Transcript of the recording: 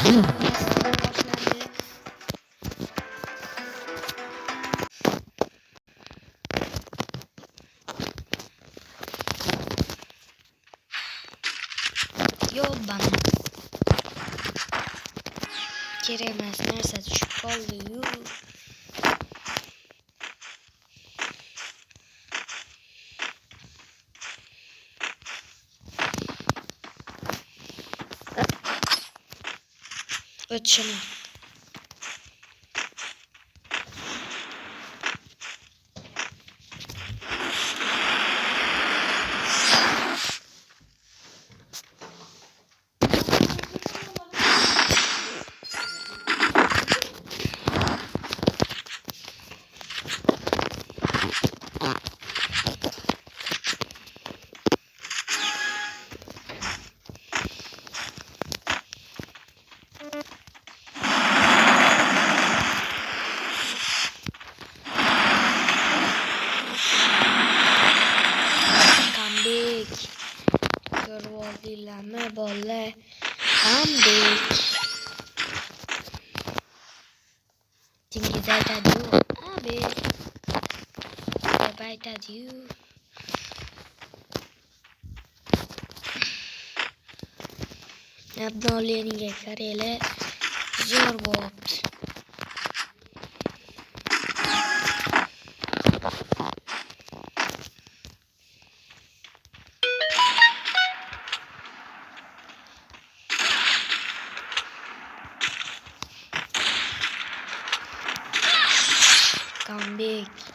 Ёбан. Giremez nerede düşük oluyor. Öt şunu. Görvaldileme bolle ambik. Tinggi tadi abi. Bye tadi. Abnoleni karele zor bot. Comeback.